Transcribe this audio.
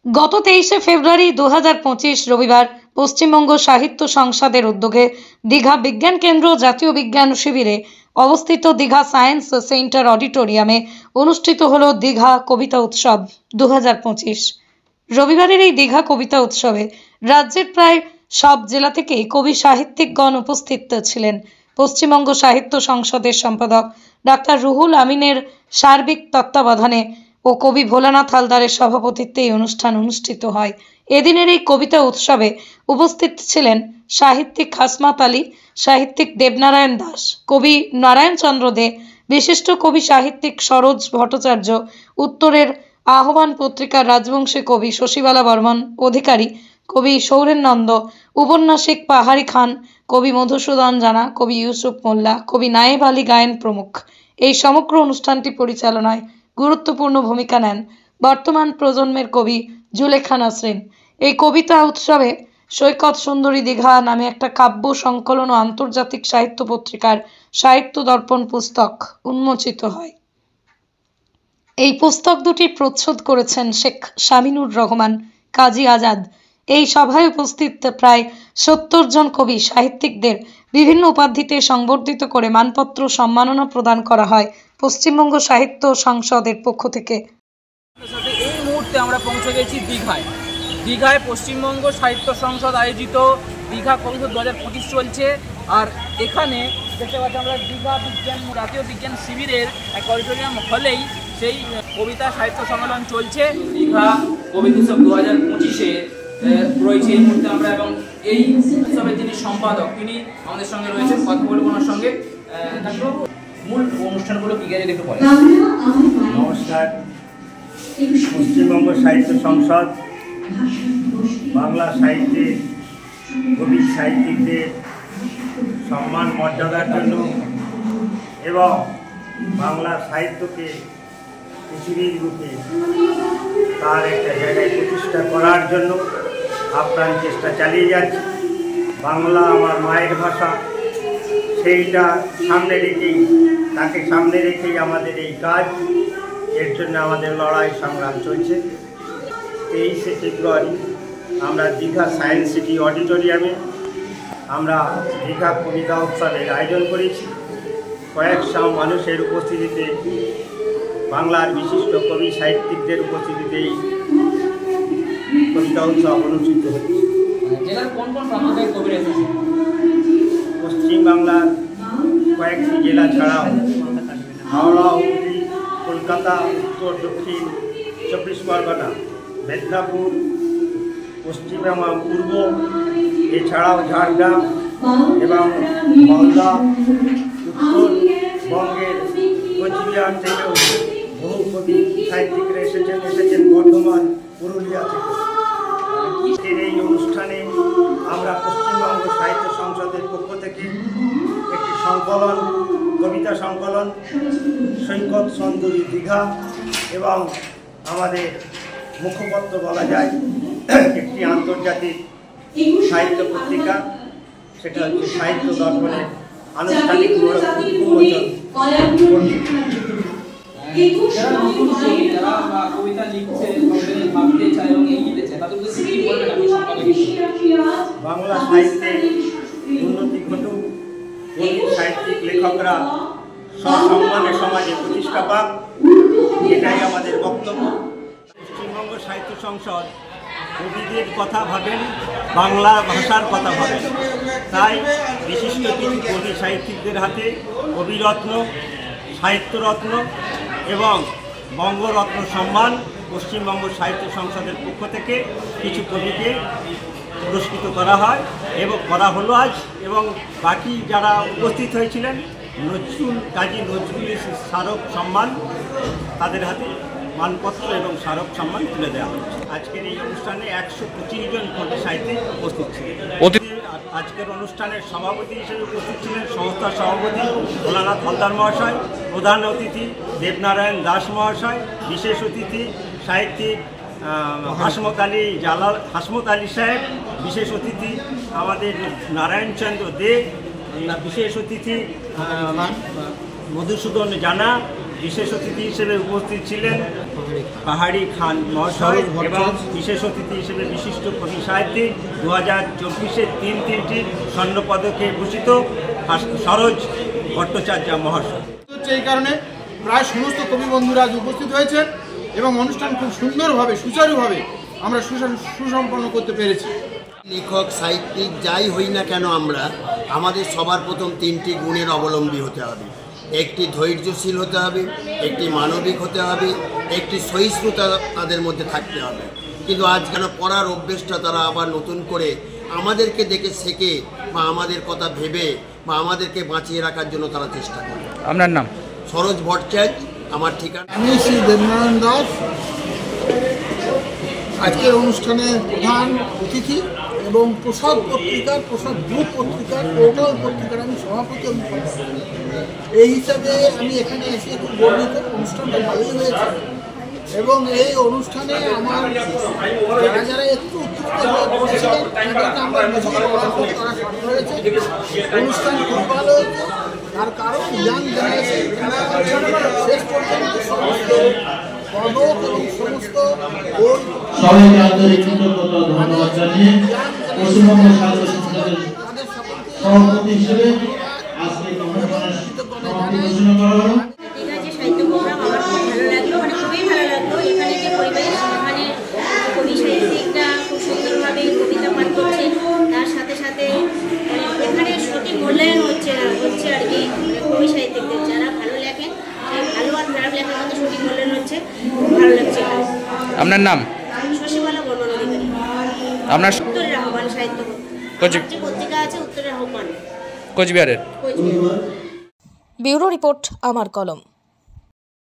গত 23শে ফেব্রুয়ারি 2025 রবিবার পশ্চিমবঙ্গ সাহিত্য সংসদের উদ্যোগে দীঘা বিজ্ঞান কেন্দ্র জাতীয় বিজ্ঞান শিবিরে অবস্থিত দীঘা সায়েন্স সেন্টার অডিটোরিয়ামে অনুষ্ঠিত হলো দীঘা কবিতা উৎসব 2025। রবিবারের এই দীঘা কবিতা উৎসবে রাজ্যের প্রায় সব জেলা থেকেই কবি সাহিত্যিকগণ উপস্থিত ছিলেন। পশ্চিমবঙ্গ সাহিত্য সংসদের সম্পাদক ডাক্তার রুহুল আমিনের সার্বিক তত্ত্বাবধানে ও কবি ভোলানাথ হালদারের সভাপতিত্বে এই অনুষ্ঠান অনুষ্ঠিত হয়। এদিনের এই কবিতা উৎসবে উপস্থিত ছিলেন সাহিত্যিক হাসমাত আলী, সাহিত্যিক দেবনারায়ণ দাস, কবি নারায়ণচন্দ্র দে, বিশিষ্ট কবি সাহিত্যিক সরোজ ভট্টাচার্য, উত্তরের আহ্বান পত্রিকার রাজবংশী কবি শশীবালা বর্মন অধিকারী, কবি সৌরেন নন্দ, উপন্যাসিক পাহাড়ি খান, কবি মধুসূদন জানা, কবি ইউসুফ মোল্লা, কবি নায়েব আলী গায়েন প্রমুখ। এই সমগ্র অনুষ্ঠানটি পরিচালনায় গুরুত্বপূর্ণ ভূমিকা নেন বর্তমান প্রজন্মের কবি জুলেখা নাসরিন। এই কবিতা উৎসবে সৈকত সুন্দরী দীঘা নামে একটা কাব্য সংকলন ও আন্তর্জাতিক সাহিত্য পত্রিকার সাহিত্য দর্পণ পুস্তক উন্মোচিত হয়। এই পুস্তক দুটি প্রচ্ছদ করেছেন শেখ শামিনুর রহমান, কাজী আজাদ। এই সভায় উপস্থিত প্রায় 70 জন কবি সাহিত্যিকদের বিভিন্ন উপাধিতে সংবর্ধিত করে মানপত্র সম্মাননা প্রদান করা হয় পশ্চিমবঙ্গ সাহিত্য সংসদের পক্ষ থেকে। এই মুহূর্তে আমরা পৌঁছে গেছি দীঘায় পশ্চিমবঙ্গ সাহিত্য সংসদ আয়োজিত দীঘা কবিতা 2025 চলছে। আর এখানে দেখতে পাচ্ছি আমরা দীঘা জাতীয় বিজ্ঞান শিবিরের এক অডিটোরিয়াম হলেই সেই কবিতা সাহিত্য সম্মেলন চলছে। দীঘা কবিতা উৎসব 2025-এ রয়েছে এই মুহূর্তে আমরা, এবং এই উৎসবের যিনি সম্পাদক তিনি আমাদের সঙ্গে রয়েছেন। কথা বলবো ওনার সঙ্গে। মূল অনুষ্ঠানগুলো কি গেলে একটু বলেন। নমস্কার। পশ্চিমবঙ্গ সাহিত্য সংসদ বাংলা সাহিত্যে কবি সাহিত্যিকদের সম্মান মর্যাদার জন্য এবং বাংলা সাহিত্যকে পৃথিবীর রূপে তার একটা জায়গায় প্রতিষ্ঠা করার জন্য আপ্রাণ চেষ্টা চালিয়ে যাচ্ছে। বাংলা আমার মায়ের ভাষা, সেইটা তাকে সামনে রেখেই আমাদের এই কাজ। এর জন্য আমাদের লড়াই সংগ্রাম চলছে। 23শে ফেব্রুয়ারি আমরা দীঘা সায়েন্স সিটি অডিটোরিয়ামে আমরা দীঘা কবিতা উৎসবের আয়োজন করেছি। কয়েকশো মানুষের উপস্থিতিতে, বাংলার বিশিষ্ট কবি সাহিত্যিকদের উপস্থিতিতে এই কবিতা উৎসব অনুষ্ঠিত হচ্ছে। জেলার কোন কোন প্রান্ত থেকে কবিরা এসেছেন? পশ্চিমবাংলার কয়েকটি জেলা ছাড়াও হাওড়া, হুগলি, কলকাতা, উত্তর দক্ষিণ 24 পরগনা, মেদিনীপুর, পশ্চিমবঙ্গ পূর্ব, এছাড়াও ঝাড়গ্রাম এবং মালদা, উত্তরবঙ্গের কোচবিহার থেকেও বহু কবি সাহিত্যিকরা এসেছেন বর্ধমান, পুরুলিয়া থেকে। এই অনুষ্ঠানে আমরা পশ্চিমবঙ্গ সাহিত্য সংসদের পক্ষ থেকে একটি সংকলন, কবিতা সংকলন সৈকত সুন্দরী দীঘা এবং আমাদের মুখপত্র বলা যায় একটি আন্তর্জাতিক সাহিত্য পত্রিকা, সেটা হচ্ছে সাহিত্য দর্পণের আনুষ্ঠানিক উন্মোচন। কবিতা লিখছে, ভাবতে চায় এবং এগিয়ে চায়, তাদের উদ্দেশ্যে কি বলবেন আপনি সম্পাদক হিসেবে? বাংলা সাহিত্যে উন্নতি ঘটুক, সাহিত্যিক লেখকরা সসম্মানে সমাজে প্রতিষ্ঠা পাক, এটাই আমাদের বক্তব্য। পশ্চিমবঙ্গ সাহিত্য সংসদ কবিদের কথা ভাবেন, বাংলা ভাষার কথা ভাবেন। তাই বিশিষ্ট কিছু কবি সাহিত্যিকদের হাতে কবিরত্ন, সাহিত্যরত্ন এবং বঙ্গরত্ন সম্মান পশ্চিমবঙ্গ সাহিত্য সংসদের পক্ষ থেকে কিছু কবিকে পুরস্কৃত করা হয় এবং করা হলো আজ। এবং বাকি যারা উপস্থিত হয়েছিলেন কাজী নজরুল স্মারক সম্মান, তাদের হাতে মানপত্র এবং স্মারক সম্মান তুলে দেওয়া হচ্ছে। আজকের এই অনুষ্ঠানে 125 জন কবি সাহিত্যিক উপস্থিত ছিলেন। আজকের অনুষ্ঠানের সভাপতি হিসেবে উপস্থিত ছিলেন সংস্থার সভাপতি ভোলানাথ হালদার মহাশয়, প্রধান অতিথি দেবনারায়ণ দাস মহাশয়, বিশেষ অতিথি সাহিত্যিক হাসমত আলী সাহেব, বিশেষ অতিথি আমাদের নারায়ণচন্দ্র দে, বিশেষ অতিথি মধুসূদন জানা, বিশেষ অতিথি হিসেবে উপস্থিত ছিলেন পাহাড়ি খান মহাশয় এবং বিশেষ অতিথি হিসেবে বিশিষ্ট কবি সাহিত্যিক 2024-এ তিনটি স্বর্ণপদকে ভূষিত সরোজ ভট্টাচার্য মহাশয়। এই কারণে প্রায় সমস্ত কবি বন্ধুরা আজ উপস্থিত হয়েছে এবং অনুষ্ঠান খুব সুন্দরভাবে সুচারুভাবে আমরা সুসম্পন্ন করতে পেরেছি। লেখক সাহিত্যিক যাই হই না কেন আমরা আমাদের সবার প্রথম 3টি গুণের অবলম্বী হতে হবে। একটি ধৈর্যশীল হতে হবে, একটি মানবিক হতে হবে, একটি সহিষ্ণুতা তাদের মধ্যে থাকতে হবে। কিন্তু আজ কেন পড়ার অভ্যেসটা তারা আবার নতুন করে আমাদেরকে দেখে শেখে বা আমাদের কথা ভেবে বা আমাদেরকে বাঁচিয়ে রাখার জন্য তারা চেষ্টা করে। আপনার নাম? সরোজ ভট্টাচার্য আমার ঠিকানা। আমি শ্রী দেবনারায়ণ দাস, আজকের অনুষ্ঠানের প্রধান অতিথি এবং প্রসাদ গ্রুপ পত্রিকার পোর্টাল পত্রিকার আমি সভাপতি এবং এই হিসাবে আমি এখানে এসে খুব গর্বিত। অনুষ্ঠানটা ভালোই হয়েছে এবং এই অনুষ্ঠানে আমার যারা একটু উত্তেজিত হয়ে পড়েছিলেন তাদেরকে আমরা বুঝিয়ে বলার পর তারা শান্ত হয়েছে। অনুষ্ঠান খুব ভালো হয়েছে, তার কারণ ইয়াং জেনারেশন যারা শেষ পর্যন্ত সমস্ত পদক এবং সমস্ত সবাইকে আন্তরিক কৃতজ্ঞতা ধন্যবাদ জানিয়ে পশ্চিমবঙ্গ ছাত্র সংসদের সভাপতি হিসেবে আজকে ঘোষণা করা হলো। যে সাহিত্য প্রোগ্রাম আমার খুব ভালো লাগলো, মানে খুবই ভালো লাগলো। এখানে যে পরিবেশ, এখানে কবি সাহিত্যিকরা খুব সুন্দরভাবে কবিতা পাঠ করছে, তার সাথে সাথে এখানে সঠিক মূল্যায়ন হচ্ছে আর কি কবি সাহিত্যিকদের যারা ভালো লেখেন, সেই ভালো আর খারাপ লেখার মধ্যে সঠিক মূল্যায়ন হচ্ছে, খুব ভালো লাগছে। আপনার নাম? শশীবালা বর্মন অধিকারী। আপনার? উত্তরের আহ্বান সাহিত্য পত্রিকা আছে, উত্তরের আহ্বান কোচবিহারের। কোচবিহার। ব্যুরো রিপোর্ট আমার কলম।